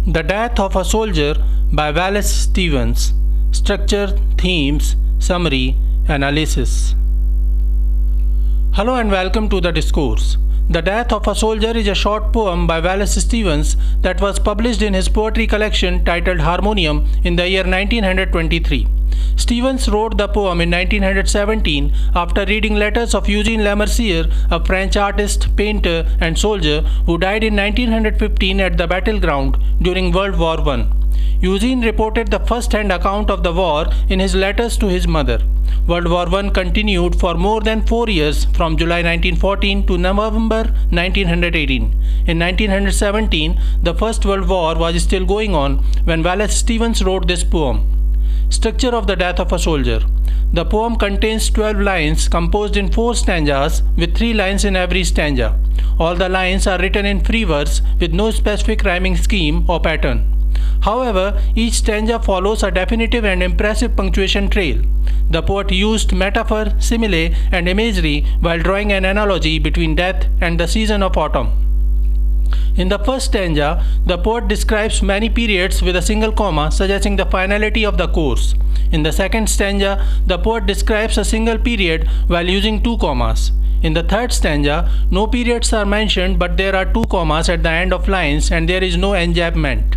The Death of a Soldier by Wallace Stevens. Structure, themes, summary, analysis. Hello and welcome to the discourse. The Death of a Soldier is a short poem by Wallace Stevens that was published in his poetry collection titled Harmonium in the year 1923. Stevens wrote the poem in 1917 after reading letters of Eugène Lemercier, a French artist, painter, and soldier who died in 1915 at the battleground during World War I. Eugène reported the first-hand account of the war in his letters to his mother. World War I continued for more than 4 years from July 1914 to November 1918. In 1917, the First World War was still going on when Wallace Stevens wrote this poem. Structure of the Death of a Soldier. The poem contains 12 lines composed in 4 stanzas with 3 lines in every stanza. All the lines are written in free verse with no specific rhyming scheme or pattern. However, each stanza follows a definitive and impressive punctuation trail. The poet used metaphor, simile, and imagery while drawing an analogy between death and the season of autumn. In the first stanza, the poet describes many periods with a single comma, suggesting the finality of the course. In the second stanza, the poet describes a single period while using 2 commas. In the third stanza, no periods are mentioned, but there are 2 commas at the end of lines and there is no enjambment.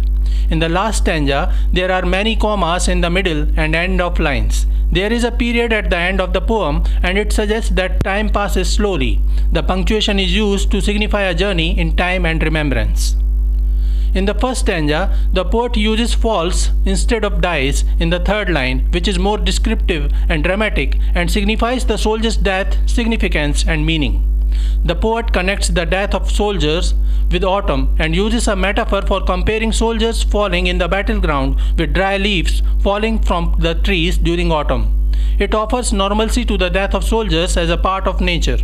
In the last stanza, there are many commas in the middle and end of lines. There is a period at the end of the poem and it suggests that time passes slowly. The punctuation is used to signify a journey in time and remembrance. In the first stanza, the poet uses false instead of dies in the third line, which is more descriptive and dramatic and signifies the soldier's death, significance, and meaning. The poet connects the death of soldiers with autumn and uses a metaphor for comparing soldiers falling in the battleground with dry leaves falling from the trees during autumn. It offers normalcy to the death of soldiers as a part of nature.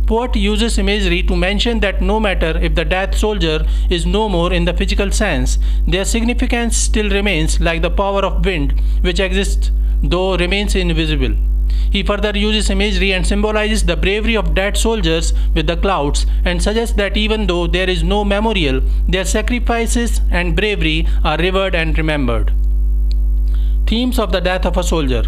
Poet uses imagery to mention that no matter if the dead soldier is no more in the physical sense, their significance still remains, like the power of wind, which exists though remains invisible. He further uses imagery and symbolizes the bravery of dead soldiers with the clouds and suggests that even though there is no memorial, their sacrifices and bravery are revered and remembered. Themes of the Death of a Soldier.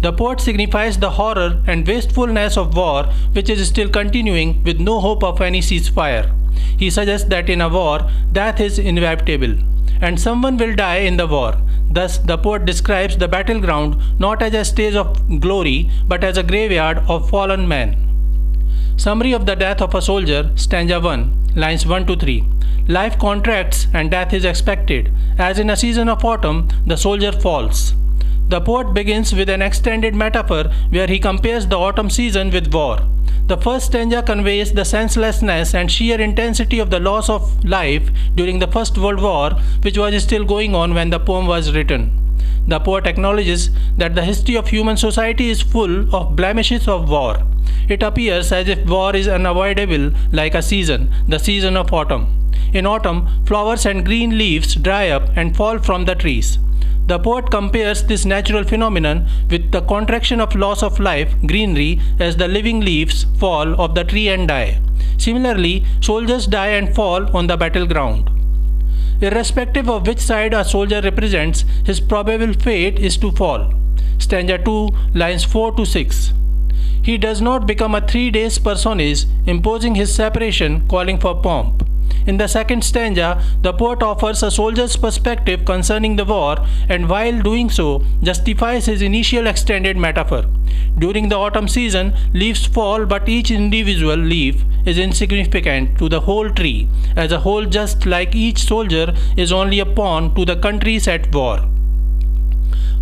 The poet signifies the horror and wastefulness of war, which is still continuing with no hope of any ceasefire. He suggests that in a war, death is inevitable, and someone will die in the war. Thus, the poet describes the battleground not as a stage of glory, but as a graveyard of fallen men. Summary of the Death of a Soldier, stanza 1, lines 1 to 3. Life contracts and death is expected. As in a season of autumn, the soldier falls. The poet begins with an extended metaphor where he compares the autumn season with war. The first stanza conveys the senselessness and sheer intensity of the loss of life during the First World War, which was still going on when the poem was written. The poet acknowledges that the history of human society is full of blemishes of war. It appears as if war is unavoidable, like a season, the season of autumn. In autumn, flowers and green leaves dry up and fall from the trees. The poet compares this natural phenomenon with the contraction of loss of life, greenery, as the living leaves fall of the tree and die. Similarly, soldiers die and fall on the battleground. Irrespective of which side a soldier represents, his probable fate is to fall. Stanza 2, lines 4 to 6. He does not become a 3 days personage, imposing his separation, calling for pomp. In the second stanza, the poet offers a soldier's perspective concerning the war and while doing so, justifies his initial extended metaphor. During the autumn season, leaves fall but each individual leaf is insignificant to the whole tree, as a whole, just like each soldier is only a pawn to the countries at war.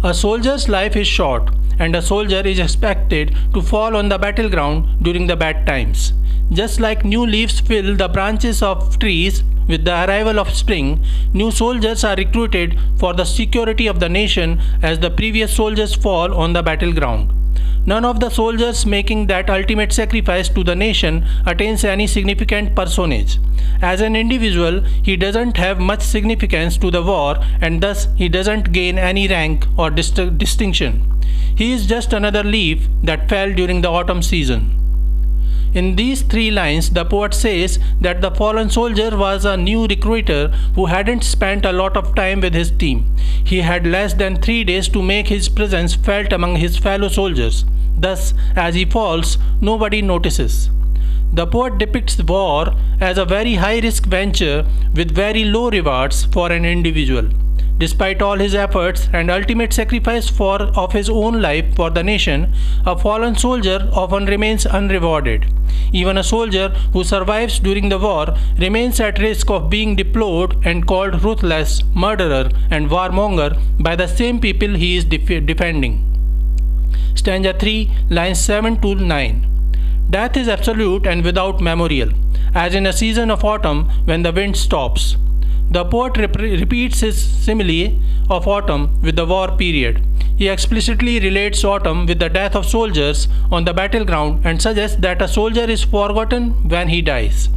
A soldier's life is short and a soldier is expected to fall on the battleground during the bad times. Just like new leaves fill the branches of trees with the arrival of spring, new soldiers are recruited for the security of the nation as the previous soldiers fall on the battleground. None of the soldiers making that ultimate sacrifice to the nation attains any significant personage. As an individual, he doesn't have much significance to the war and thus he doesn't gain any rank or distinction. He is just another leaf that fell during the autumn season. In these 3 lines, the poet says that the fallen soldier was a new recruiter who hadn't spent a lot of time with his team. He had less than 3 days to make his presence felt among his fellow soldiers. Thus, as he falls, nobody notices. The poet depicts war as a very high-risk venture with very low rewards for an individual. Despite all his efforts and ultimate sacrifice of his own life for the nation, a fallen soldier often remains unrewarded. Even a soldier who survives during the war remains at risk of being deplored and called ruthless, murderer, and warmonger by the same people he is defending. Stanza 3, lines 7 to 9. Death is absolute and without memorial, as in a season of autumn when the wind stops. The poet repeats his simile of autumn with the war period. He explicitly relates autumn with the death of soldiers on the battleground and suggests that a soldier is forgotten when he dies.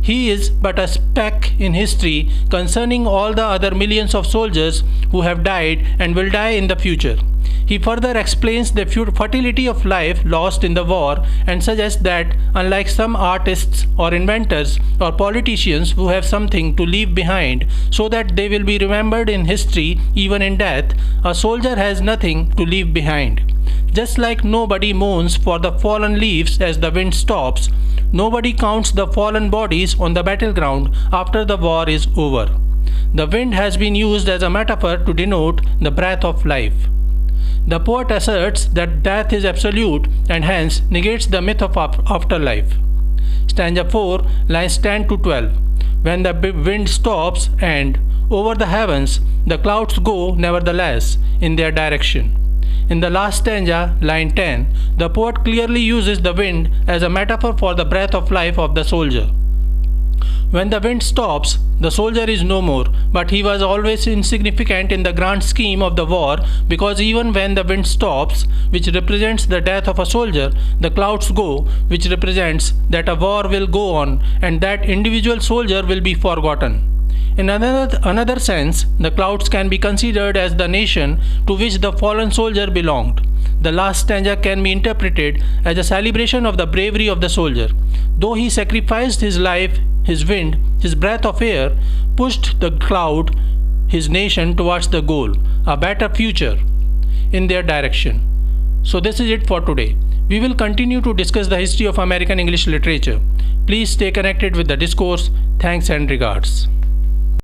He is but a speck in history concerning all the other millions of soldiers who have died and will die in the future. He further explains the fertility of life lost in the war and suggests that, unlike some artists or inventors or politicians who have something to leave behind so that they will be remembered in history even in death, a soldier has nothing to leave behind. Just like nobody mourns for the fallen leaves as the wind stops, nobody counts the fallen bodies on the battleground after the war is over. The wind has been used as a metaphor to denote the breath of life. The poet asserts that death is absolute and hence negates the myth of afterlife. Stanza 4, lines 10 to 12. When the wind stops and, over the heavens, the clouds go nevertheless in their direction. In the last stanza, line 10, the poet clearly uses the wind as a metaphor for the breath of life of the soldier. When the wind stops, the soldier is no more, but he was always insignificant in the grand scheme of the war, because even when the wind stops, which represents the death of a soldier, the clouds go, which represents that a war will go on and that individual soldier will be forgotten. In another sense, the clouds can be considered as the nation to which the fallen soldier belonged. The last stanza can be interpreted as a celebration of the bravery of the soldier. Though he sacrificed his life, his wind, his breath of air, pushed the cloud, his nation, towards the goal, a better future, in their direction. So this is it for today. We will continue to discuss the history of American English literature. Please stay connected with the discourse. Thanks and regards.